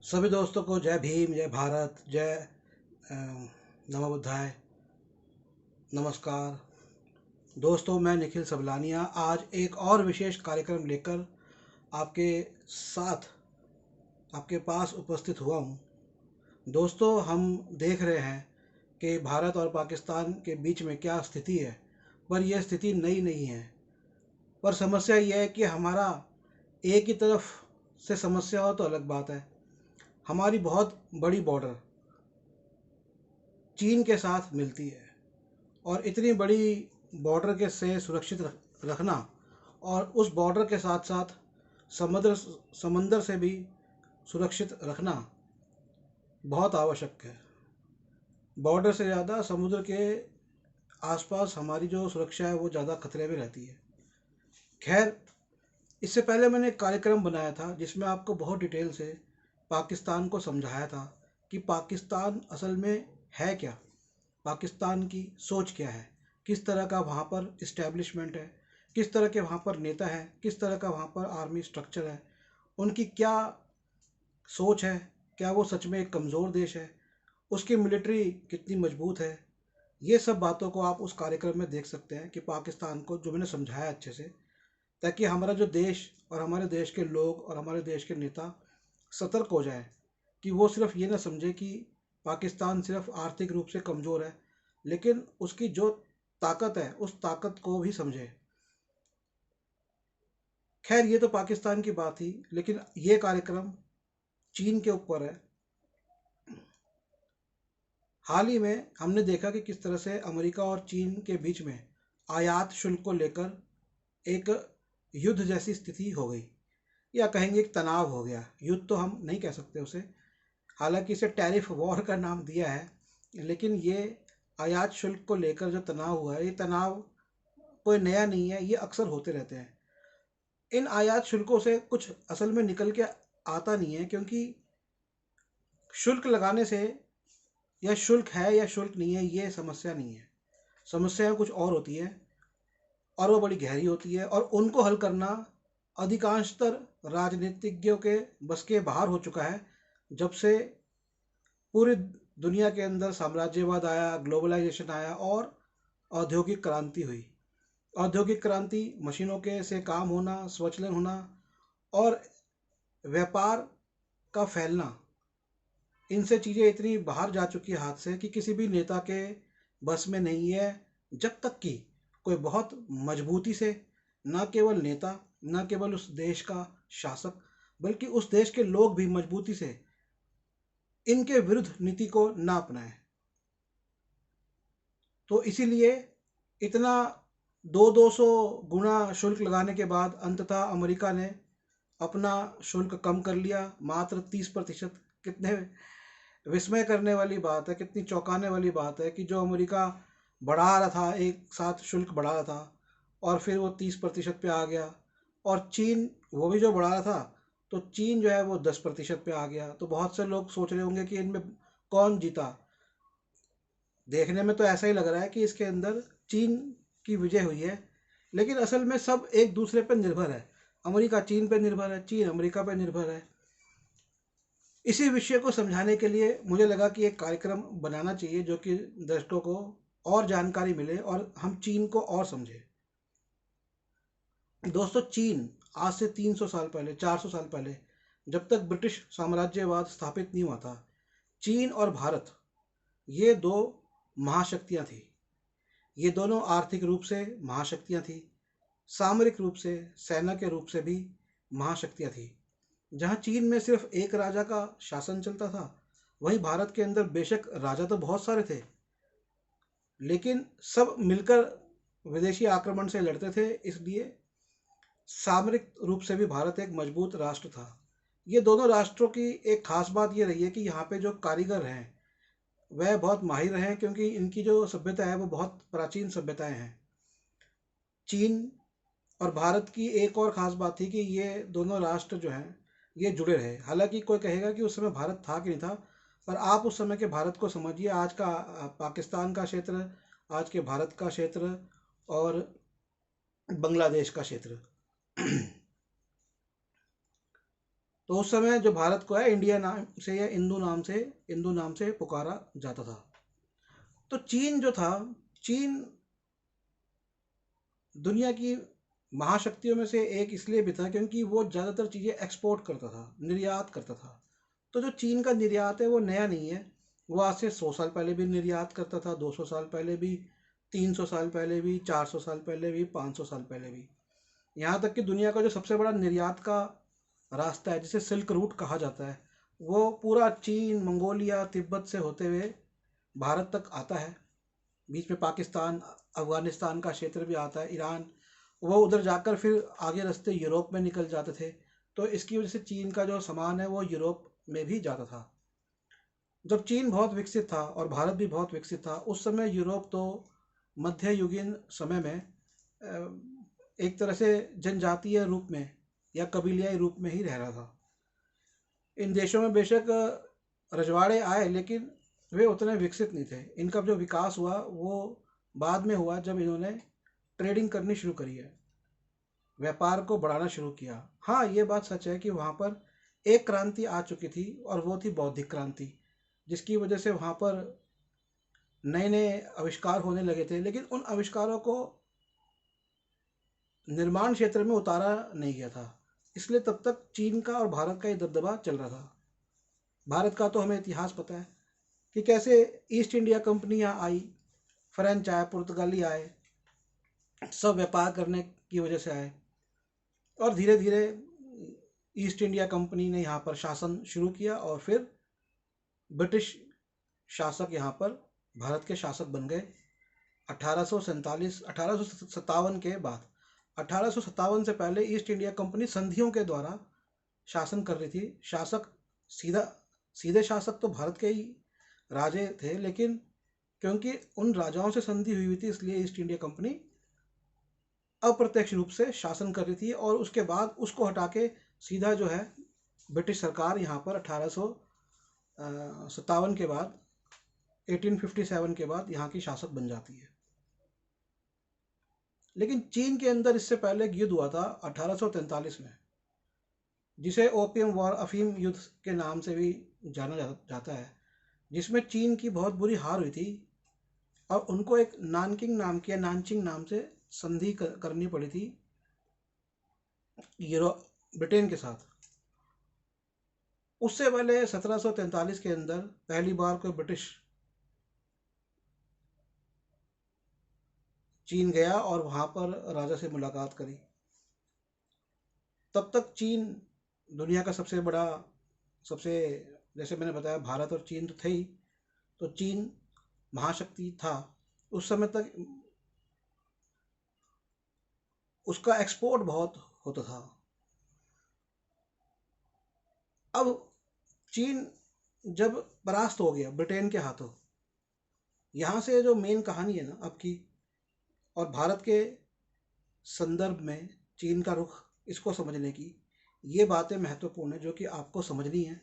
सभी दोस्तों को जय भीम, जय भारत, जय नमो बुद्धाय। नमस्कार दोस्तों, मैं निखिल सबलानिया आज एक और विशेष कार्यक्रम लेकर आपके साथ आपके पास उपस्थित हुआ हूँ। दोस्तों, हम देख रहे हैं कि भारत और पाकिस्तान के बीच में क्या स्थिति है, पर यह स्थिति नई नहीं है। पर समस्या यह है कि हमारा एक ही तरफ से समस्या हो तो अलग बात है। हमारी बहुत बड़ी बॉर्डर चीन के साथ मिलती है, और इतनी बड़ी बॉर्डर के से सुरक्षित रखना और उस बॉर्डर के साथ साथ समुद्र समंदर से भी सुरक्षित रखना बहुत आवश्यक है। बॉर्डर से ज़्यादा समुद्र के आसपास हमारी जो सुरक्षा है वो ज़्यादा खतरे में रहती है। खैर, इससे पहले मैंने एक कार्यक्रम बनाया था जिसमें आपको बहुत डिटेल से पाकिस्तान को समझाया था कि पाकिस्तान असल में है क्या, पाकिस्तान की सोच क्या है, किस तरह का वहाँ पर इस्टेब्लिशमेंट है, किस तरह के वहाँ पर नेता हैं, किस तरह का वहाँ पर आर्मी स्ट्रक्चर है, उनकी क्या सोच है, क्या वो सच में एक कमज़ोर देश है, उसकी मिलिट्री कितनी मजबूत है। ये सब बातों को आप उस कार्यक्रम में देख सकते हैं कि पाकिस्तान को जो मैंने समझाया अच्छे से, ताकि हमारा जो देश और हमारे देश के लोग और हमारे देश के नेता सतर्क हो जाए कि वो सिर्फ ये ना समझे कि पाकिस्तान सिर्फ आर्थिक रूप से कमज़ोर है, लेकिन उसकी जो ताकत है उस ताकत को भी समझे। खैर, ये तो पाकिस्तान की बात थी, लेकिन ये कार्यक्रम चीन के ऊपर है। हाल ही में हमने देखा कि किस तरह से अमेरिका और चीन के बीच में आयात शुल्क को लेकर एक युद्ध जैसी स्थिति हो गई, या कहेंगे एक तनाव हो गया। युद्ध तो हम नहीं कह सकते उसे, हालांकि इसे टैरिफ वॉर का नाम दिया है, लेकिन ये आयात शुल्क को लेकर जो तनाव हुआ है, ये तनाव कोई नया नहीं है, ये अक्सर होते रहते हैं। इन आयात शुल्कों से कुछ असल में निकल के आता नहीं है, क्योंकि शुल्क लगाने से, या शुल्क है या शुल्क नहीं है, ये समस्या नहीं है। समस्या कुछ और होती है, और वो बड़ी गहरी होती है, और उनको हल करना अधिकांशतर राजनीतिज्ञों के बस के बाहर हो चुका है। जब से पूरी दुनिया के अंदर साम्राज्यवाद आया, ग्लोबलाइजेशन आया और औद्योगिक क्रांति हुई। औद्योगिक क्रांति, मशीनों के से काम होना, स्वचालन होना और व्यापार का फैलना, इनसे चीज़ें इतनी बाहर जा चुकी है हाथ से कि किसी भी नेता के बस में नहीं है, जब तक कि कोई बहुत मजबूती से, न केवल नेता, न केवल उस देश का शासक, बल्कि उस देश के लोग भी मजबूती से इनके विरुद्ध नीति को ना अपनाएं। तो इसीलिए इतना 200 गुना शुल्क लगाने के बाद अंततः अमेरिका ने अपना शुल्क कम कर लिया, मात्र 30%। कितने विस्मय करने वाली बात है, कितनी चौंकाने वाली बात है कि जो अमेरिका बढ़ा रहा था, एक साथ शुल्क बढ़ा रहा था, और फिर वो 30% पे आ गया। और चीन वो भी जो बढ़ा रहा था, तो चीन जो है वो 10% पे आ गया। तो बहुत से लोग सोच रहे होंगे कि इनमें कौन जीता। देखने में तो ऐसा ही लग रहा है कि इसके अंदर चीन की विजय हुई है, लेकिन असल में सब एक दूसरे पर निर्भर है। अमेरिका चीन पर निर्भर है, चीन अमेरिका पर निर्भर है। इसी विषय को समझाने के लिए मुझे लगा कि एक कार्यक्रम बनाना चाहिए जो कि दर्शकों को और जानकारी मिले और हम चीन को और समझें। दोस्तों, चीन आज से 300 साल पहले, 400 साल पहले, जब तक ब्रिटिश साम्राज्यवाद स्थापित नहीं हुआ था, चीन और भारत, ये दो महाशक्तियां थी। ये दोनों आर्थिक रूप से महाशक्तियां थी, सामरिक रूप से, सेना के रूप से भी महाशक्तियां थी। जहाँ चीन में सिर्फ एक राजा का शासन चलता था, वहीं भारत के अंदर बेशक राजा तो बहुत सारे थे, लेकिन सब मिलकर विदेशी आक्रमण से लड़ते थे। इसलिए सामरिक रूप से भी भारत एक मजबूत राष्ट्र था। ये दोनों राष्ट्रों की एक खास बात ये रही है कि यहाँ पे जो कारीगर हैं वह बहुत माहिर हैं, क्योंकि इनकी जो सभ्यता है वो बहुत प्राचीन सभ्यताएं हैं। चीन और भारत की एक और ख़ास बात थी कि ये दोनों राष्ट्र जो हैं ये जुड़े रहे। हालांकि कोई कहेगा कि उस समय भारत था कि नहीं था, पर आप उस समय के भारत को समझिए, आज का पाकिस्तान का क्षेत्र, आज के भारत का क्षेत्र और बांग्लादेश का क्षेत्र। तो उस समय जो भारत को है इंडिया नाम से या हिंदू नाम से पुकारा जाता था। तो चीन जो था, चीन दुनिया की महाशक्तियों में से एक इसलिए भी था क्योंकि वो ज़्यादातर चीज़ें एक्सपोर्ट करता था, निर्यात करता था। तो जो चीन का निर्यात है वो नया नहीं है, वो आज से 100 साल पहले भी निर्यात करता था, 200 साल पहले भी, 300 साल पहले भी, 400 साल पहले भी, 500 साल पहले भी। यहाँ तक कि दुनिया का जो सबसे बड़ा निर्यात का रास्ता है जिसे सिल्क रूट कहा जाता है, वो पूरा चीन, मंगोलिया, तिब्बत से होते हुए भारत तक आता है। बीच में पाकिस्तान, अफगानिस्तान का क्षेत्र भी आता है, ईरान, वो उधर जाकर फिर आगे रास्ते यूरोप में निकल जाते थे। तो इसकी वजह से चीन का जो सामान है वो यूरोप में भी जाता था। जब चीन बहुत विकसित था और भारत भी बहुत विकसित था, उस समय यूरोप तो मध्ययुगीन समय में एक तरह से जनजातीय रूप में या कबीलियाई रूप में ही रह रहा था। इन देशों में बेशक रजवाड़े आए, लेकिन वे उतने विकसित नहीं थे। इनका जो विकास हुआ वो बाद में हुआ जब इन्होंने ट्रेडिंग करनी शुरू करी है, व्यापार को बढ़ाना शुरू किया। हाँ, ये बात सच है कि वहाँ पर एक क्रांति आ चुकी थी और वो थी बौद्धिक क्रांति, जिसकी वजह से वहाँ पर नए नए आविष्कार होने लगे थे, लेकिन उन आविष्कारों को निर्माण क्षेत्र में उतारा नहीं गया था। इसलिए तब तक चीन का और भारत का ये दबदबा चल रहा था। भारत का तो हमें इतिहास पता है कि कैसे ईस्ट इंडिया कंपनी यहाँ आई, फ्रेंच आए, पुर्तगाली आए, सब व्यापार करने की वजह से आए। और धीरे धीरे ईस्ट इंडिया कंपनी ने यहाँ पर शासन शुरू किया और फिर ब्रिटिश शासक यहाँ पर भारत के शासक बन गए 1847 के बाद। 1857 से पहले ईस्ट इंडिया कंपनी संधियों के द्वारा शासन कर रही थी। शासक सीधा सीधे शासक तो भारत के ही राजे थे, लेकिन क्योंकि उन राजाओं से संधि हुई हुई थी इसलिए ईस्ट इंडिया कंपनी अप्रत्यक्ष रूप से शासन कर रही थी। और उसके बाद उसको हटा के सीधा जो है ब्रिटिश सरकार यहाँ पर 1857 के बाद, 1857 के बाद यहाँ की शासक बन जाती है। लेकिन चीन के अंदर इससे पहले एक युद्ध हुआ था 1843 में, जिसे ओपियम वॉर, अफीम युद्ध के नाम से भी जाना जाता है, जिसमें चीन की बहुत बुरी हार हुई थी और उनको एक नानकिंग नाम की या नानचिंग नाम से संधि करनी पड़ी थी ब्रिटेन के साथ। उससे पहले 1743 के अंदर पहली बार कोई ब्रिटिश चीन गया और वहाँ पर राजा से मुलाकात करी। तब तक चीन दुनिया का सबसे बड़ा, सबसे, जैसे मैंने बताया भारत और चीन तो थे ही, तो चीन महाशक्ति था। उस समय तक उसका एक्सपोर्ट बहुत होता था। अब चीन जब परास्त हो गया ब्रिटेन के हाथों, यहाँ से जो मेन कहानी है ना अब की, और भारत के संदर्भ में चीन का रुख, इसको समझने की ये बातें महत्वपूर्ण है जो कि आपको समझनी है।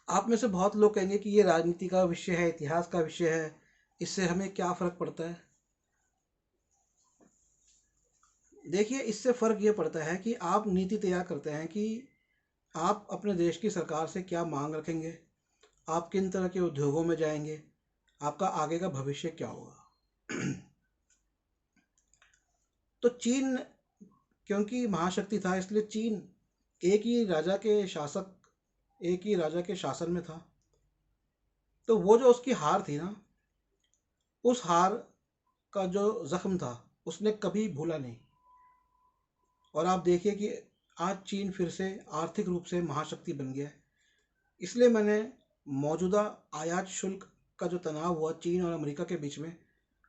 आप में से बहुत लोग कहेंगे कि ये राजनीति का विषय है, इतिहास का विषय है, इससे हमें क्या फ़र्क पड़ता है। देखिए, इससे फ़र्क ये पड़ता है कि आप नीति तैयार करते हैं कि आप अपने देश की सरकार से क्या मांग रखेंगे, आप किन तरह के उद्योगों में जाएंगे, आपका आगे का भविष्य क्या होगा। तो चीन क्योंकि महाशक्ति था, इसलिए चीन एक ही राजा के शासन में था। तो वो जो उसकी हार थी ना, उस हार का जो जख्म था उसने कभी भूला नहीं। और आप देखिए कि आज चीन फिर से आर्थिक रूप से महाशक्ति बन गया है। इसलिए मैंने मौजूदा आयात शुल्क का जो तनाव हुआ चीन और अमेरिका के बीच में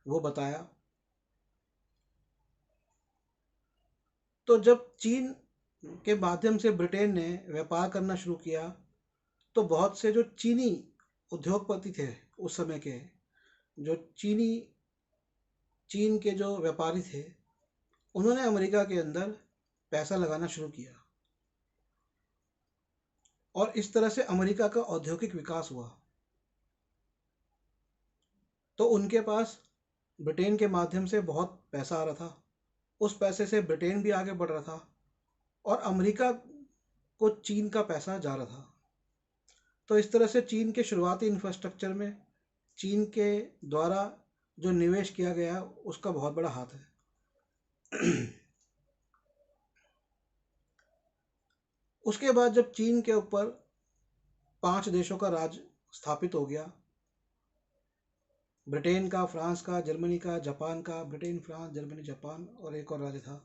वो बताया। तो जब चीन के माध्यम से ब्रिटेन ने व्यापार करना शुरू किया, तो बहुत से जो चीनी उद्योगपति थे उस समय के, जो चीन के जो व्यापारी थे, उन्होंने अमेरिका के अंदर पैसा लगाना शुरू किया और इस तरह से अमेरिका का औद्योगिक विकास हुआ। तो उनके पास ब्रिटेन के माध्यम से बहुत पैसा आ रहा था, उस पैसे से ब्रिटेन भी आगे बढ़ रहा था और अमेरिका को चीन का पैसा जा रहा था। तो इस तरह से चीन के शुरुआती इंफ्रास्ट्रक्चर में चीन के द्वारा जो निवेश किया गया उसका बहुत बड़ा हाथ है। उसके बाद जब चीन के ऊपर 5 देशों का राज स्थापित हो गया, ब्रिटेन का, फ्रांस का, जर्मनी का, जापान का, ब्रिटेन, फ्रांस, जर्मनी, जापान और एक और राज्य था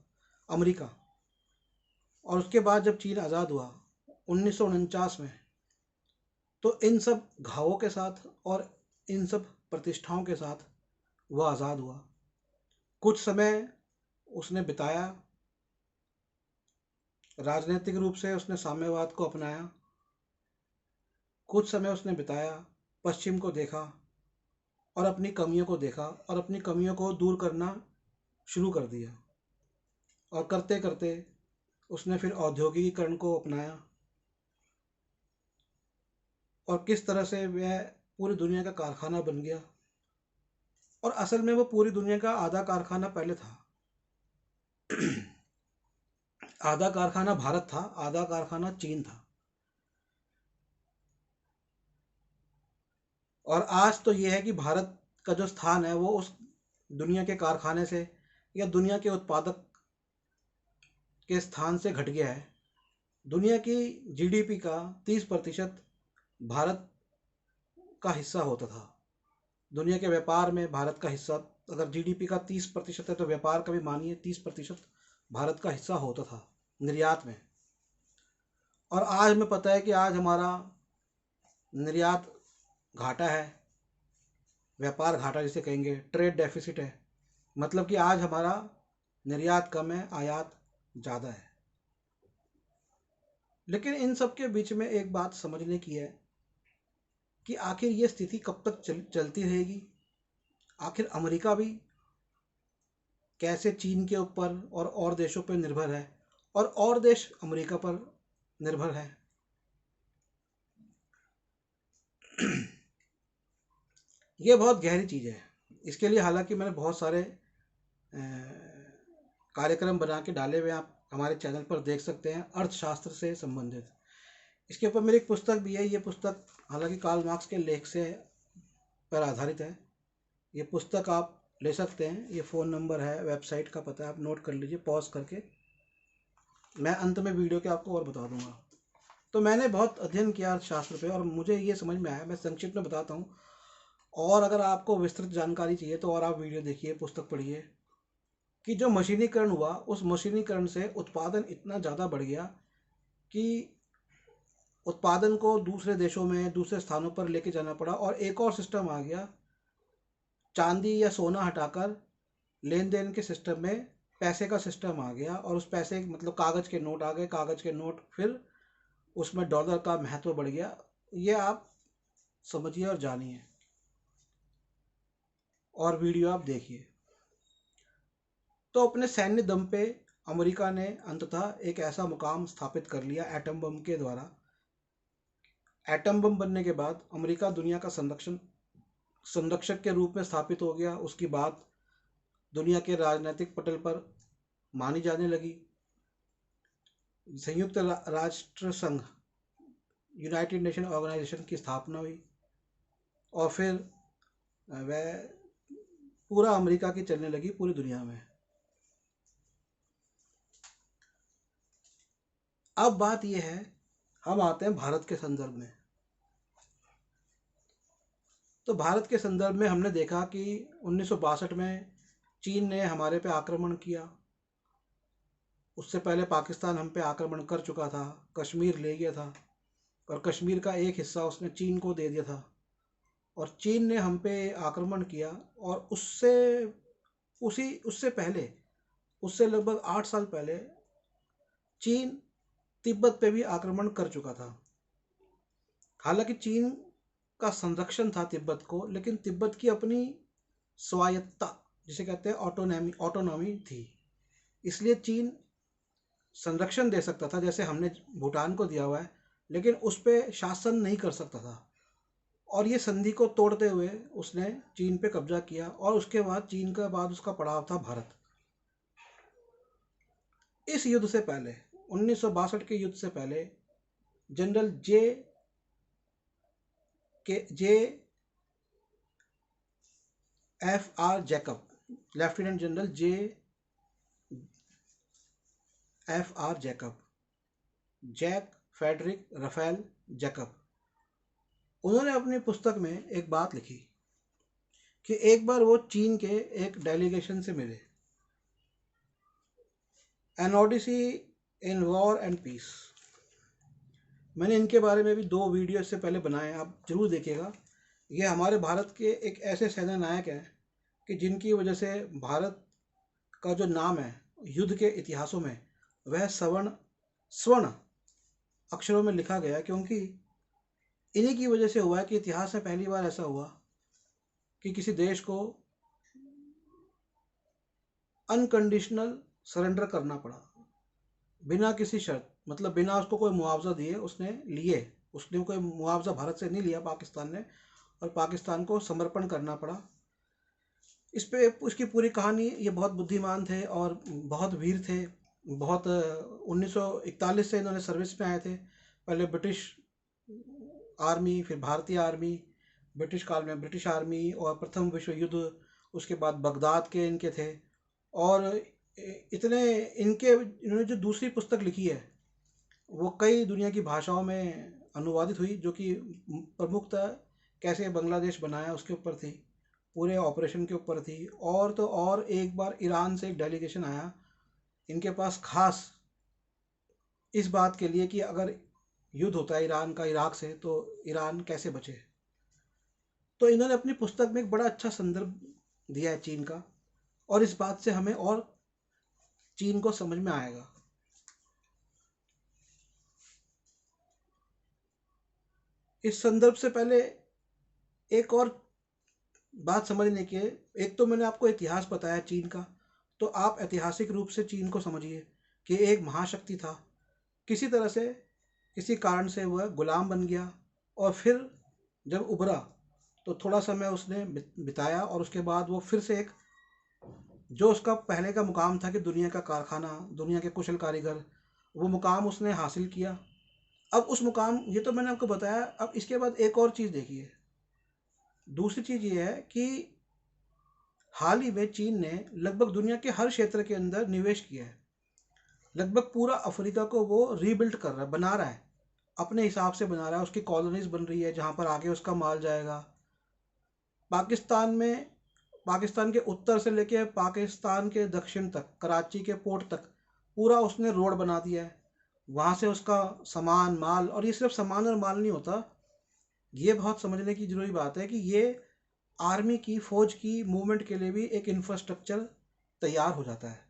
अमेरिका। और उसके बाद जब चीन आज़ाद हुआ 1949 में, तो इन सब घावों के साथ और इन सब प्रतिष्ठाओं के साथ वह आज़ाद हुआ। कुछ समय उसने बिताया, राजनीतिक रूप से उसने साम्यवाद को अपनाया। कुछ समय उसने बिताया, पश्चिम को देखा और अपनी कमियों को देखा और अपनी कमियों को दूर करना शुरू कर दिया। और करते करते उसने फिर औद्योगिकीकरण को अपनाया और किस तरह से वह पूरी दुनिया का कारखाना बन गया। और असल में वो पूरी दुनिया का आधा कारखाना पहले था। आधा कारखाना भारत था, आधा कारखाना चीन था। और आज तो ये है कि भारत का जो स्थान है वो उस दुनिया के कारखाने से या दुनिया के उत्पादक के स्थान से घट गया है। दुनिया की जीडीपी का 30% भारत का हिस्सा होता था। दुनिया के व्यापार में भारत का हिस्सा, अगर जीडीपी का 30% है तो व्यापार का भी मानिए 30% भारत का हिस्सा होता था निर्यात में। और आज हमें पता है कि आज हमारा निर्यात घाटा है, व्यापार घाटा जिसे कहेंगे, ट्रेड डेफिसिट है। मतलब कि आज हमारा निर्यात कम है, आयात ज़्यादा है। लेकिन इन सब के बीच में एक बात समझने की है कि आखिर ये स्थिति कब तक चलती रहेगी। आखिर अमेरिका भी कैसे चीन के ऊपर और देशों पर निर्भर है और देश अमेरिका पर निर्भर है। ये बहुत गहरी चीज़ है। इसके लिए हालांकि मैंने बहुत सारे कार्यक्रम बना के डाले हुए, आप हमारे चैनल पर देख सकते हैं, अर्थशास्त्र से संबंधित। इसके ऊपर मेरी एक पुस्तक भी है। ये पुस्तक हालांकि कार्ल मार्क्स के लेख से पर आधारित है। ये पुस्तक आप ले सकते हैं। ये फ़ोन नंबर है, वेबसाइट का पता है, आप नोट कर लीजिए पॉज करके। मैं अंत में वीडियो के आपको और बता दूंगा। तो मैंने बहुत अध्ययन किया अर्थशास्त्र पे और मुझे ये समझ में आया। मैं संक्षिप्त में बताता हूँ, और अगर आपको विस्तृत जानकारी चाहिए तो और आप वीडियो देखिए, पुस्तक पढ़िए, कि जो मशीनीकरण हुआ उस मशीनीकरण से उत्पादन इतना ज़्यादा बढ़ गया कि उत्पादन को दूसरे देशों में, दूसरे स्थानों पर लेके जाना पड़ा। और एक और सिस्टम आ गया, चांदी या सोना हटाकर लेन देन के सिस्टम में पैसे का सिस्टम आ गया। और उस पैसे मतलब कागज़ के नोट आ गए, कागज़ के नोट, फिर उसमें डॉलर का महत्व बढ़ गया। ये आप समझिए और जानिए, और वीडियो आप देखिए। तो अपने सैन्य दम पे अमेरिका ने अंततः एक ऐसा मुकाम स्थापित कर लिया एटम बम के द्वारा। एटम बम बनने के बाद अमेरिका दुनिया का संरक्षक के रूप में स्थापित हो गया। उसकी बात दुनिया के राजनीतिक पटल पर मानी जाने लगी। संयुक्त राष्ट्र संघ, यूनाइटेड नेशन ऑर्गेनाइजेशन की स्थापना हुई और फिर वह पूरा अमेरिका की चलने लगी पूरी दुनिया में। अब बात यह है, हम आते हैं भारत के संदर्भ में। तो भारत के संदर्भ में हमने देखा कि 1962 में चीन ने हमारे पे आक्रमण किया। उससे पहले पाकिस्तान हम पे आक्रमण कर चुका था, कश्मीर ले गया था और कश्मीर का एक हिस्सा उसने चीन को दे दिया था। और चीन ने हम पे आक्रमण किया और उससे पहले, उससे लगभग 8 साल पहले चीन तिब्बत पे भी आक्रमण कर चुका था। हालांकि चीन का संरक्षण था तिब्बत को, लेकिन तिब्बत की अपनी स्वायत्तता, जिसे कहते हैं ऑटोनॉमी थी। इसलिए चीन संरक्षण दे सकता था, जैसे हमने भूटान को दिया हुआ है, लेकिन उस पर शासन नहीं कर सकता था। और ये संधि को तोड़ते हुए उसने चीन पे कब्जा किया। और उसके बाद चीन के बाद उसका पड़ाव था भारत। इस युद्ध से पहले, 1962 के युद्ध से पहले, general J F R Jacob, lieutenant general J F R Jacob, Jack Frederick Rafael Jacob, उन्होंने अपनी पुस्तक में एक बात लिखी कि एक बार वो चीन के एक डेलीगेशन से मिले। An Odyssey in war and peace, मैंने इनके बारे में भी 2 वीडियो इससे पहले बनाए हैं, आप जरूर देखिएगा। ये हमारे भारत के एक ऐसे सेना नायक हैं कि जिनकी वजह से भारत का जो नाम है युद्ध के इतिहासों में वह स्वर्ण अक्षरों में लिखा गया, क्योंकि इन्हीं की वजह से हुआ है कि इतिहास में पहली बार ऐसा हुआ कि किसी देश को अनकंडीशनल सरेंडर करना पड़ा, बिना किसी शर्त, मतलब बिना उसको कोई मुआवजा दिए उसने कोई मुआवजा भारत से नहीं लिया पाकिस्तान ने, और पाकिस्तान को समर्पण करना पड़ा। इस पे उसकी पूरी कहानी, ये बहुत बुद्धिमान थे और बहुत वीर थे, बहुत 1941 से इन्होंने सर्विस में आए थे, पहले ब्रिटिश आर्मी, फिर भारतीय आर्मी, ब्रिटिश काल में ब्रिटिश आर्मी, और प्रथम विश्व युद्ध, उसके बाद बगदाद के इनके थे। और इन्होंने जो दूसरी पुस्तक लिखी है वो कई दुनिया की भाषाओं में अनुवादित हुई, जो कि प्रमुखतः कैसे बांग्लादेश बनाया उसके ऊपर थी, पूरे ऑपरेशन के ऊपर थी। और तो और एक बार ईरान से एक डेलीगेशन आया इनके पास, खास इस बात के लिए कि अगर युद्ध होता है ईरान का इराक से तो ईरान कैसे बचे। तो इन्होंने अपनी पुस्तक में एक बड़ा अच्छा संदर्भ दिया है चीन का, और इस बात से हमें और चीन को समझ में आएगा। इस संदर्भ से पहले एक और बात समझने की, एक तो मैंने आपको इतिहास बताया चीन का, तो आप ऐतिहासिक रूप से चीन को समझिए कि एक महाशक्ति था, किसी तरह से किसी कारण से वह गुलाम बन गया, और फिर जब उभरा तो थोड़ा समय उसने बिताया, और उसके बाद वो फिर से एक, जो उसका पहले का मुकाम था कि दुनिया का कारखाना, दुनिया के कुशल कारीगर, वो मुकाम उसने हासिल किया। अब उस मुकाम, ये तो मैंने आपको बताया, अब इसके बाद एक और चीज़ देखिए। दूसरी चीज़ ये है कि हाल ही में चीन ने लगभग दुनिया के हर क्षेत्र के अंदर निवेश किया है, लगभग पूरा अफ्रीका को वो रीबिल्ड कर रहा है, बना रहा है, अपने हिसाब से बना रहा है, उसकी कॉलोनीज बन रही है जहाँ पर आगे उसका माल जाएगा। पाकिस्तान के उत्तर से लेके पाकिस्तान के दक्षिण तक, कराची के पोर्ट तक पूरा उसने रोड बना दिया है, वहाँ से उसका सामान, माल, और ये सिर्फ सामान और माल नहीं होता, ये बहुत समझने की जरूरी बात है कि ये आर्मी की, फौज की मूवमेंट के लिए भी एक इंफ्रास्ट्रक्चर तैयार हो जाता है।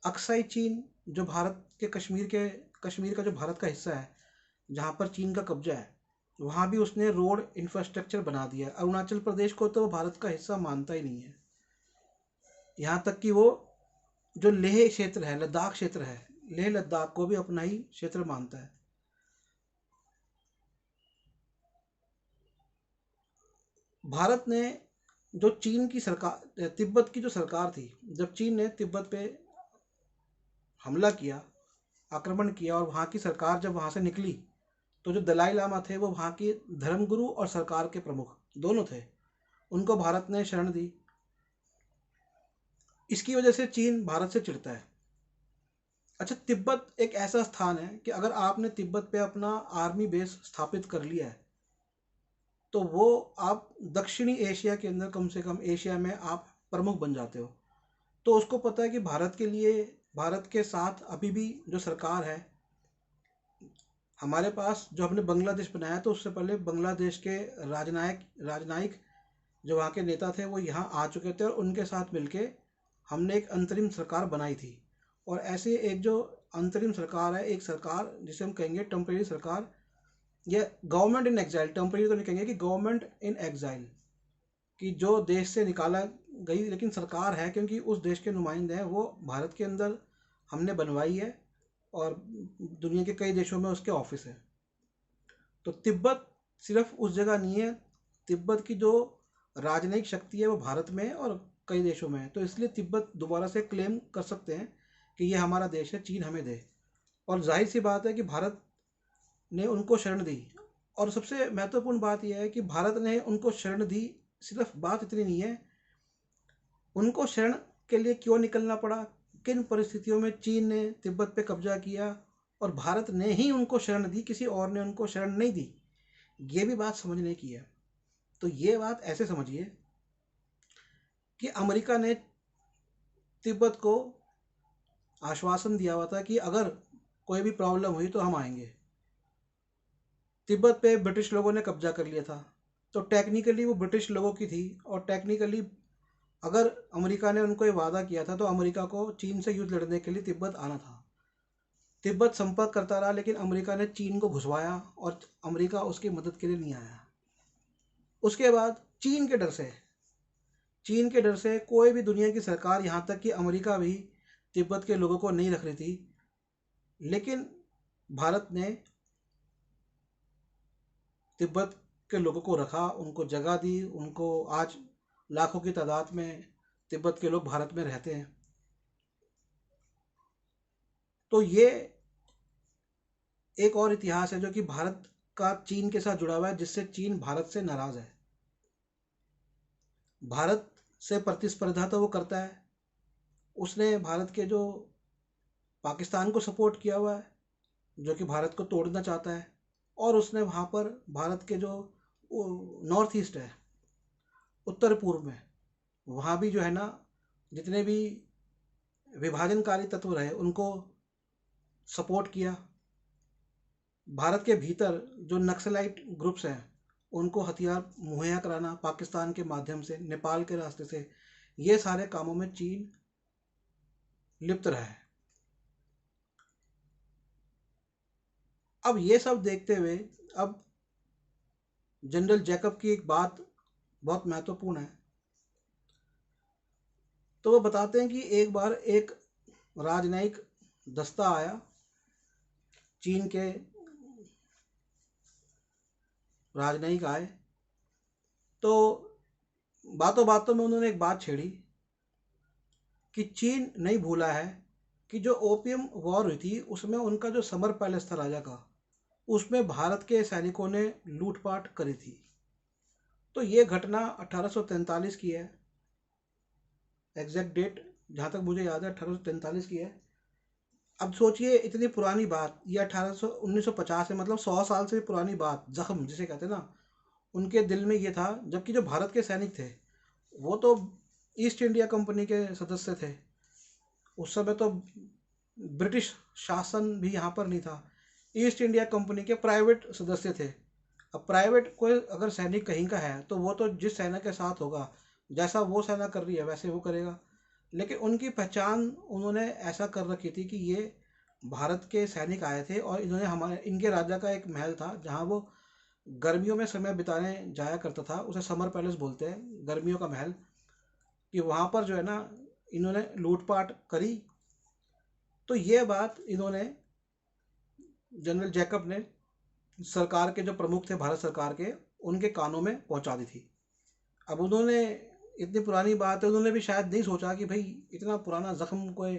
अक्साई चीन, जो भारत के कश्मीर का जो भारत का हिस्सा है जहाँ पर चीन का कब्जा है, वहाँ भी उसने रोड इंफ्रास्ट्रक्चर बना दिया है। अरुणाचल प्रदेश को तो वो भारत का हिस्सा मानता ही नहीं है, यहाँ तक कि वो जो लेह क्षेत्र है, लद्दाख क्षेत्र है, लेह लद्दाख को भी अपना ही क्षेत्र मानता है। भारत ने जो चीन की सरकार, तिब्बत की जो सरकार थी, जब चीन ने तिब्बत पे हमला किया, आक्रमण किया, और वहाँ की सरकार जब वहाँ से निकली, तो जो दलाई लामा थे वो वहाँ के धर्मगुरु और सरकार के प्रमुख दोनों थे, उनको भारत ने शरण दी। इसकी वजह से चीन भारत से चिढ़ता है। अच्छा, तिब्बत एक ऐसा स्थान है कि अगर आपने तिब्बत पे अपना आर्मी बेस स्थापित कर लिया है तो वो आप दक्षिणी एशिया के अंदर, कम से कम एशिया में आप प्रमुख बन जाते हो। तो उसको पता है कि भारत के लिए, भारत के साथ अभी भी जो सरकार है, हमारे पास जो हमने बांग्लादेश बनाया तो उससे पहले बांग्लादेश के राजनायक जो वहाँ के नेता थे वो यहाँ आ चुके थे, और उनके साथ मिलके हमने एक अंतरिम सरकार बनाई थी। और ऐसे एक जो अंतरिम सरकार है, एक सरकार जिसे हम कहेंगे टेम्परेरी सरकार, या गवर्नमेंट इन एग्जाइल, टेम्परेरी तो नहीं कहेंगे, कि गवर्नमेंट इन एग्जाइल, कि जो देश से निकाला गई लेकिन सरकार है, क्योंकि उस देश के नुमाइंदे हैं, वो भारत के अंदर हमने बनवाई है, और दुनिया के कई देशों में उसके ऑफिस है। तो तिब्बत सिर्फ उस जगह नहीं है, तिब्बत की जो राजनयिक शक्ति है वो भारत में है और कई देशों में है। तो इसलिए तिब्बत दोबारा से क्लेम कर सकते हैं कि ये हमारा देश है, चीन हमें दे। और जाहिर सी बात है कि भारत ने उनको शरण दी। और सबसे महत्वपूर्ण बात यह है कि भारत ने उनको शरण दी, सिर्फ बात इतनी नहीं है, उनको शरण के लिए क्यों निकलना पड़ा, किन परिस्थितियों में चीन ने तिब्बत पे कब्जा किया और भारत ने ही उनको शरण दी, किसी और ने उनको शरण नहीं दी, ये भी बात समझने की है। तो ये बात ऐसे समझिए कि अमेरिका ने तिब्बत को आश्वासन दिया हुआ था कि अगर कोई भी प्रॉब्लम हुई तो हम आएंगे। तिब्बत पे ब्रिटिश लोगों ने कब्जा कर लिया था, तो टेक्निकली वो ब्रिटिश लोगों की थी, और टेक्निकली अगर अमेरिका ने उनको ये वादा किया था तो अमेरिका को चीन से युद्ध लड़ने के लिए तिब्बत आना था। तिब्बत संपर्क करता रहा, लेकिन अमेरिका ने चीन को घुसवाया और अमेरिका उसकी मदद के लिए नहीं आया। उसके बाद चीन के डर से कोई भी दुनिया की सरकार, यहाँ तक कि अमेरिका भी तिब्बत के लोगों को नहीं रख रही थी। लेकिन भारत ने तिब्बत के लोगों को रखा, उनको जगह दी, उनको आज लाखों की तादाद में तिब्बत के लोग भारत में रहते हैं। तो ये एक और इतिहास है जो कि भारत का चीन के साथ जुड़ा हुआ है, जिससे चीन भारत से नाराज है। भारत से प्रतिस्पर्धा तो वो करता है, उसने भारत के जो पाकिस्तान को सपोर्ट किया हुआ है, जो कि भारत को तोड़ना चाहता है, और उसने वहाँ पर भारत के जो नॉर्थ ईस्ट है, उत्तर पूर्व में, वहाँ भी जो है ना, जितने भी विभाजनकारी तत्व रहे उनको सपोर्ट किया। भारत के भीतर जो नक्सलाइट ग्रुप्स हैं उनको हथियार मुहैया कराना पाकिस्तान के माध्यम से, नेपाल के रास्ते से, ये सारे कामों में चीन लिप्त रहा है। अब ये सब देखते हुए अब जनरल जैकब की एक बात बहुत महत्वपूर्ण है। तो वो बताते हैं कि एक बार एक राजनयिक दस्ता आया, चीन के राजनयिक आए, तो बातों बातों में उन्होंने एक बात छेड़ी कि चीन नहीं भूला है कि जो ओपियम वॉर हुई थी उसमें उनका जो समर पैलेस था राजा का, उसमें भारत के सैनिकों ने लूटपाट करी थी। तो ये घटना 1843 की है, एग्जैक्ट डेट जहाँ तक मुझे याद है 1843 की है। अब सोचिए इतनी पुरानी बात, ये 1950 है, मतलब 100 साल से भी पुरानी बात, जख्म जिसे कहते हैं ना, उनके दिल में ये था। जबकि जो भारत के सैनिक थे वो तो ईस्ट इंडिया कंपनी के सदस्य थे, उस समय तो ब्रिटिश शासन भी यहाँ पर नहीं था, ईस्ट इंडिया कंपनी के प्राइवेट सदस्य थे। अब प्राइवेट कोई अगर सैनिक कहीं का है तो वो तो जिस सेना के साथ होगा, जैसा वो सेना कर रही है वैसे वो करेगा। लेकिन उनकी पहचान उन्होंने ऐसा कर रखी थी कि ये भारत के सैनिक आए थे और इन्होंने हमारे इनके राजा का एक महल था जहाँ वो गर्मियों में समय बिताने जाया करता था, उसे समर पैलेस बोलते हैं, गर्मियों का महल, कि वहाँ पर जो है ना इन्होंने लूटपाट करी। तो ये बात इन्होंने, जनरल जैकब ने, सरकार के जो प्रमुख थे भारत सरकार के, उनके कानों में पहुंचा दी थी। अब उन्होंने, इतनी पुरानी बात है, उन्होंने भी शायद नहीं सोचा कि भाई इतना पुराना जख्म कोई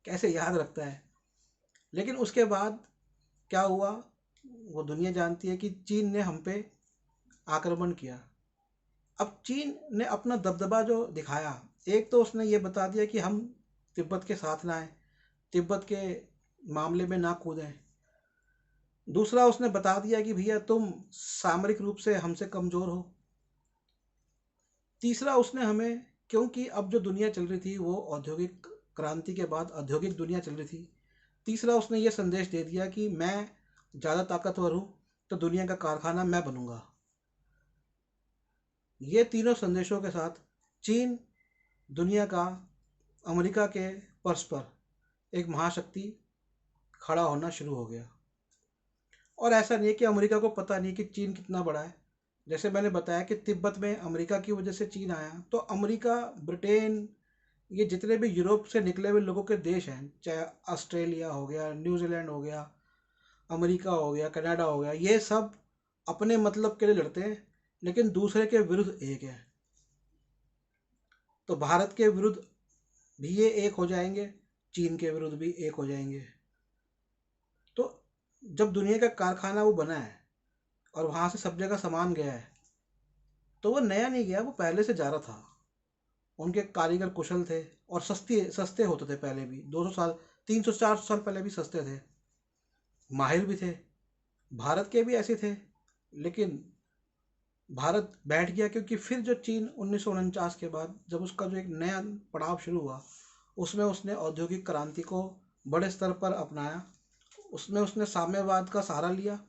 कैसे याद रखता है। लेकिन उसके बाद क्या हुआ वो दुनिया जानती है कि चीन ने हम पे आक्रमण किया। अब चीन ने अपना दबदबा जो दिखाया, एक तो उसने ये बता दिया कि हम तिब्बत के साथ ना आए, तिब्बत के मामले में ना कूदें। दूसरा उसने बता दिया कि भैया तुम सामरिक रूप से हमसे कमज़ोर हो। तीसरा उसने हमें, क्योंकि अब जो दुनिया चल रही थी वो औद्योगिक क्रांति के बाद औद्योगिक दुनिया चल रही थी, तीसरा उसने ये संदेश दे दिया कि मैं ज़्यादा ताकतवर हूँ तो दुनिया का कारखाना मैं बनूंगा। ये तीनों संदेशों के साथ चीन दुनिया का अमेरिका के पर्स पर एक महाशक्ति खड़ा होना शुरू हो गया। और ऐसा नहीं है कि अमेरिका को पता नहीं कि चीन कितना बड़ा है। जैसे मैंने बताया कि तिब्बत में अमेरिका की वजह से चीन आया, तो अमेरिका, ब्रिटेन, ये जितने भी यूरोप से निकले हुए लोगों के देश हैं, चाहे ऑस्ट्रेलिया हो गया, न्यूजीलैंड हो गया, अमेरिका हो गया, कनाडा हो गया, ये सब अपने मतलब के लिए लड़ते हैं लेकिन दूसरे के विरुद्ध एक है। तो भारत के विरुद्ध भी ये एक हो जाएंगे, चीन के विरुद्ध भी एक हो जाएंगे। तो जब दुनिया का कारखाना वो बना है और वहाँ से सब जगह सामान गया है, तो वो नया नहीं गया, वो पहले से जा रहा था। उनके कारीगर कुशल थे और सस्ती सस्ते होते थे पहले भी, 200 साल, 300 400 साल पहले भी सस्ते थे, माहिर भी थे। भारत के भी ऐसे थे, लेकिन भारत बैठ गया क्योंकि फिर जो चीन 1949 के बाद जब उसका जो एक नया पड़ाव शुरू हुआ, उसमें उसने औद्योगिक क्रांति को बड़े स्तर पर अपनाया। उसमें उसने साम्यवाद का सहारा लिया।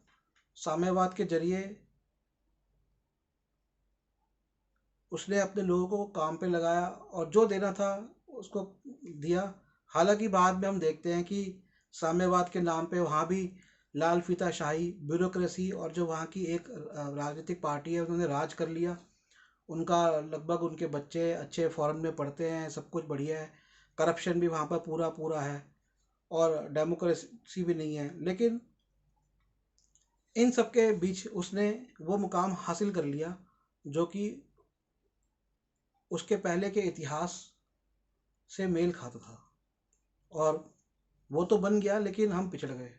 साम्यवाद के जरिए उसने अपने लोगों को काम पे लगाया और जो देना था उसको दिया। हालांकि बाद में हम देखते हैं कि साम्यवाद के नाम पे वहाँ भी लाल फीताशाही, ब्यूरोक्रेसी और जो वहाँ की एक राजनीतिक पार्टी है उन्होंने राज कर लिया। उनका लगभग उनके बच्चे अच्छे फॉरेन में पढ़ते हैं, सब कुछ बढ़िया है, करप्शन भी वहाँ पर पूरा पूरा है और डेमोक्रेसी भी नहीं है। लेकिन इन सब के बीच उसने वो मुकाम हासिल कर लिया जो कि उसके पहले के इतिहास से मेल खाता था, और वो तो बन गया लेकिन हम पिछड़ गए।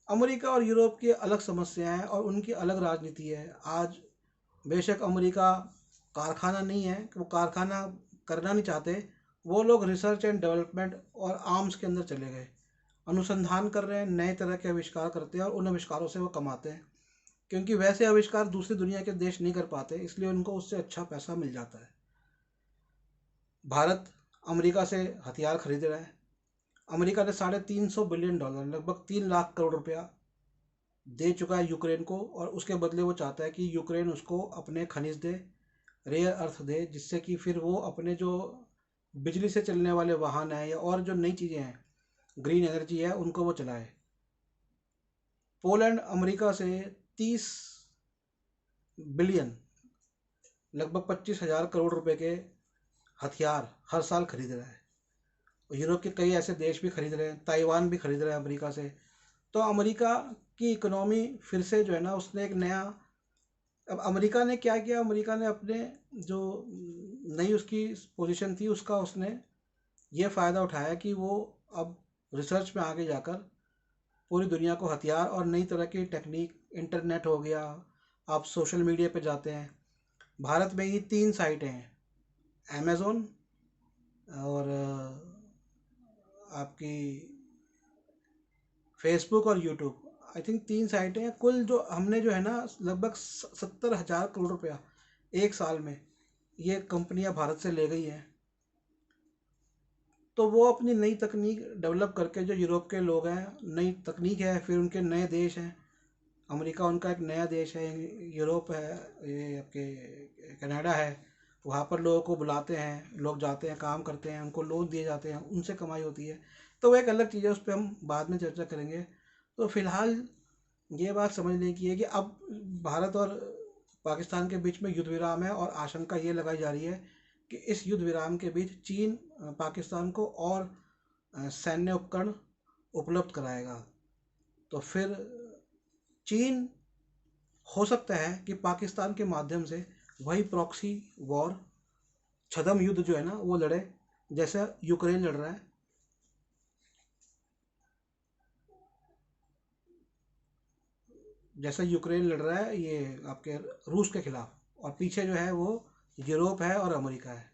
अमेरिका और यूरोप की अलग समस्याएं और उनकी अलग राजनीति है। आज बेशक अमेरिका कारखाना नहीं है, वो कारखाना करना नहीं चाहते, वो लोग रिसर्च एंड डेवलपमेंट और आर्म्स के अंदर चले गए, अनुसंधान कर रहे हैं, नए तरह के आविष्कार करते हैं और उन आविष्कारों से वो कमाते हैं, क्योंकि वैसे आविष्कार दूसरी दुनिया के देश नहीं कर पाते, इसलिए उनको उससे अच्छा पैसा मिल जाता है। भारत अमेरिका से हथियार खरीद रहा है। अमेरिका ने $350 बिलियन, लगभग 3 लाख करोड़ रुपया दे चुका है यूक्रेन को, और उसके बदले वो चाहता है कि यूक्रेन उसको अपने खनिज दे, रेयर अर्थ दे, जिससे कि फिर वो अपने जो बिजली से चलने वाले वाहन हैं या और जो नई चीज़ें हैं, ग्रीन एनर्जी है, उनको वो चलाए। पोलैंड अमेरिका से 30 बिलियन, लगभग 25,000 करोड़ रुपए के हथियार हर साल खरीद रहा है। और यूरोप के कई ऐसे देश भी खरीद रहे हैं, ताइवान भी खरीद रहे हैं अमेरिका से। तो अमेरिका की इकोनॉमी फिर से जो है ना, उसने एक नया, अब अमेरिका ने क्या किया, अमेरिका ने अपने जो नई उसकी पोजीशन थी उसका उसने ये फ़ायदा उठाया कि वो अब रिसर्च में आगे जाकर पूरी दुनिया को हथियार और नई तरह की टेक्निक, इंटरनेट हो गया, आप सोशल मीडिया पे जाते हैं। भारत में ही 3 साइटें हैं, अमेज़ोन और आपकी फेसबुक और यूट्यूब, आई थिंक 3 साइटें हैं कुल। जो हमने जो है ना, लगभग 70,000 करोड़ रुपया एक साल में ये कंपनियां भारत से ले गई हैं। तो वो अपनी नई तकनीक डेवलप करके, जो यूरोप के लोग हैं, नई तकनीक है, फिर उनके नए देश हैं, अमेरिका उनका एक नया देश है, यूरोप है, ये आपके कनाडा है, वहाँ पर लोगों को बुलाते हैं, लोग जाते हैं, काम करते हैं, उनको लोन दिए जाते हैं, उनसे कमाई होती है। तो वो एक अलग चीज़ है, उस पर हम बाद में चर्चा करेंगे। तो फिलहाल ये बात समझने की है कि अब भारत और पाकिस्तान के बीच में युद्ध विराम है, और आशंका ये लगाई जा रही है कि इस युद्ध विराम के बीच चीन पाकिस्तान को और सैन्य उपकरण उपलब्ध कराएगा। तो फिर चीन हो सकता है कि पाकिस्तान के माध्यम से वही प्रॉक्सी वॉर, छद्म युद्ध जो है ना, वो लड़े, जैसा यूक्रेन लड़ रहा है। जैसा यूक्रेन लड़ रहा है ये आपके रूस के खिलाफ, और पीछे जो है वो यूरोप है और अमेरिका है।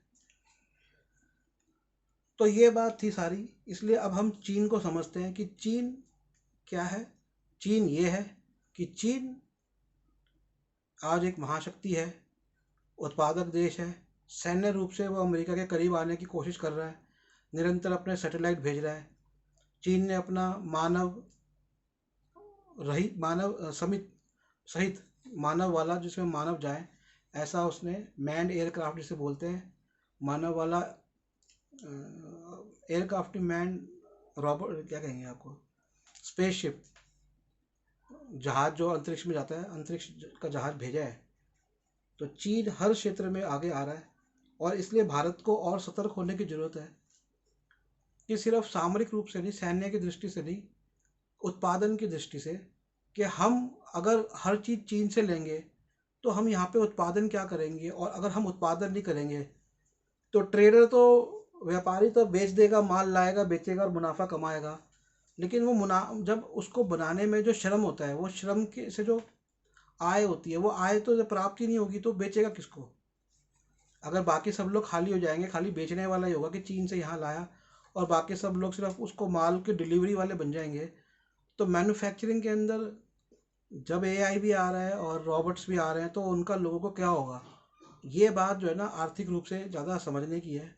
तो ये बात थी सारी। इसलिए अब हम चीन को समझते हैं कि चीन क्या है। चीन ये है कि चीन आज एक महाशक्ति है, उत्पादक देश है, सैन्य रूप से वो अमेरिका के करीब आने की कोशिश कर रहा है, निरंतर अपने सैटेलाइट भेज रहा है। चीन ने अपना मानव रहित, मानव समित सहित, मानव वाला, जिसमें मानव जाए, ऐसा उसने मैंड एयरक्राफ्ट जिसे बोलते हैं, मानव वाला एयरक्राफ्ट, मैन रॉबोट क्या कहेंगे आपको, स्पेसशिप, जहाज जो अंतरिक्ष में जाता है, अंतरिक्ष का जहाज भेजा है। तो चीन हर क्षेत्र में आगे आ रहा है, और इसलिए भारत को और सतर्क होने की जरूरत है कि सिर्फ सामरिक रूप से नहीं, सैन्य की दृष्टि से नहीं, उत्पादन की दृष्टि से, कि हम अगर हर चीज़ चीन से लेंगे तो हम यहाँ पे उत्पादन क्या करेंगे, और अगर हम उत्पादन नहीं करेंगे तो ट्रेडर तो, व्यापारी तो बेच देगा, माल लाएगा, बेचेगा और मुनाफा कमाएगा, लेकिन वो जब उसको बनाने में जो श्रम होता है, वो श्रम के से जो आय होती है, वो आय तो जब प्राप्त ही नहीं होगी तो बेचेगा किसको? अगर बाकी सब लोग खाली हो जाएंगे, खाली बेचने वाला ही होगा कि चीन से यहाँ लाया, और बाकी सब लोग सिर्फ उसको माल के डिलीवरी वाले बन जाएंगे, तो मैन्युफैक्चरिंग के अंदर जब एआई भी आ रहा है और रॉबोट्स भी आ रहे हैं तो उनका लोगों को क्या होगा? ये बात जो है ना आर्थिक रूप से ज़्यादा समझने की है।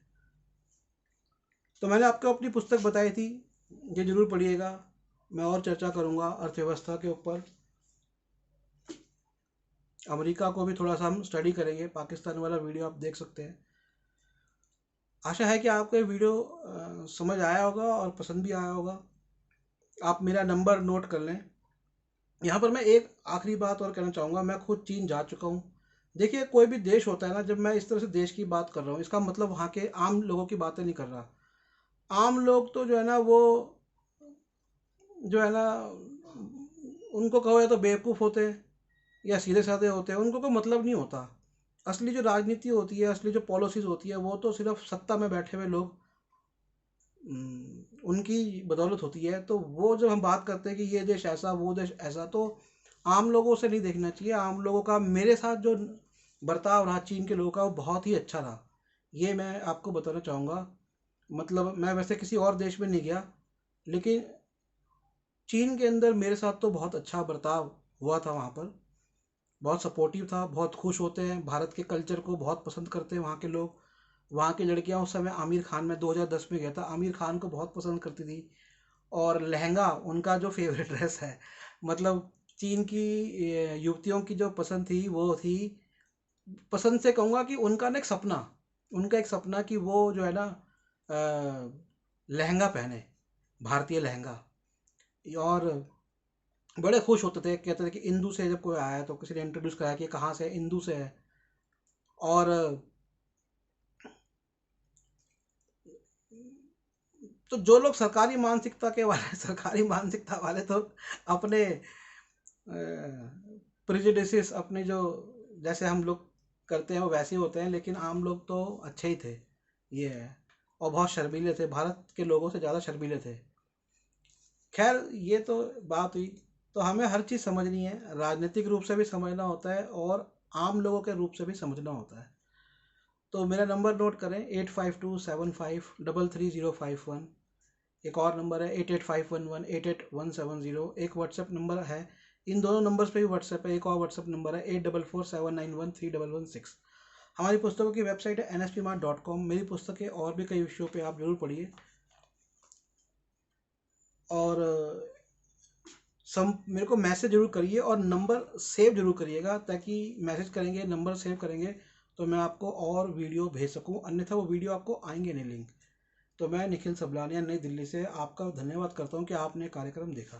तो मैंने आपको अपनी पुस्तक बताई थी, ये जरूर पढ़िएगा। मैं और चर्चा करूँगा अर्थव्यवस्था के ऊपर। अमेरिका को भी थोड़ा सा हम स्टडी करेंगे, पाकिस्तान वाला वीडियो आप देख सकते हैं। आशा है कि आपको ये वीडियो समझ आया होगा और पसंद भी आया होगा। आप मेरा नंबर नोट कर लें। यहाँ पर मैं एक आखिरी बात और कहना चाहूँगा, मैं खुद चीन जा चुका हूँ। देखिए, कोई भी देश होता है ना, जब मैं इस तरह से देश की बात कर रहा हूँ, इसका मतलब वहाँ के आम लोगों की बातें नहीं कर रहा। आम लोग तो जो है ना, वो जो है ना, उनको कहो या तो बेवकूफ़ होते हैं या सीधे साधे होते हैं, उनको कोई मतलब नहीं होता। असली जो राजनीति होती है, असली जो पॉलिसीज़ होती है, वो तो सिर्फ सत्ता में बैठे हुए लोग, उनकी बदौलत होती है। तो वो जब हम बात करते हैं कि ये देश ऐसा, वो देश ऐसा, तो आम लोगों से नहीं देखना चाहिए। आम लोगों का मेरे साथ जो बर्ताव रहा चीन के लोगों का, वो बहुत ही अच्छा रहा। ये मैं आपको बताना चाहूँगा। मतलब मैं वैसे किसी और देश में नहीं गया, लेकिन चीन के अंदर मेरे साथ तो बहुत अच्छा बर्ताव हुआ था। वहाँ पर बहुत सपोर्टिव था, बहुत खुश होते हैं, भारत के कल्चर को बहुत पसंद करते हैं वहाँ के लोग। वहाँ की लड़कियाँ, उस समय आमिर खान, में 2010 में गया था, आमिर खान को बहुत पसंद करती थी। और लहंगा उनका जो फेवरेट ड्रेस है, मतलब चीन की युवतियों की जो पसंद थी वो थी, पसंद से कहूँगा कि उनका ना एक सपना, उनका एक सपना कि वो जो है ना लहंगा पहने, भारतीय लहंगा। और बड़े खुश होते थे, कहते थे कि इंदू से जब कोई आया तो किसी ने इंट्रोड्यूस कराया कि कहाँ से है, इंदू से है। और तो जो लोग सरकारी मानसिकता के वाले सरकारी मानसिकता वाले तो अपने प्रिजुडिसेस, अपने जो जैसे हम लोग करते हैं वो वैसे ही होते हैं, लेकिन आम लोग तो अच्छे ही थे, ये है। और बहुत शर्मीले थे, भारत के लोगों से ज़्यादा शर्मीले थे। खैर, ये तो बात हुई। तो हमें हर चीज़ समझनी है, राजनीतिक रूप से भी समझना होता है और आम लोगों के रूप से भी समझना होता है। तो मेरा नंबर नोट करें, 8527533051। एक और नंबर है 8851188170। एक व्हाट्सएप नंबर है, इन दोनों नंबर्स पे भी व्हाट्सएप है। एक और व्हाट्सएप नंबर है 8447913116। हमारी पुस्तकों की वेबसाइट है nspmart.com। मेरी पुस्तकें और भी कई विषयों पे आप जरूर पढ़िए। और मेरे को मैसेज जरूर करिए और नंबर सेव जरूर करिएगा, ताकि मैसेज करेंगे, नंबर सेव करेंगे तो मैं आपको और वीडियो भेज सकूं, अन्यथा वो वीडियो आपको आएंगे नहीं लिंक। तो मैं निखिल सबलानिया, नई दिल्ली से आपका धन्यवाद करता हूं कि आपने कार्यक्रम देखा।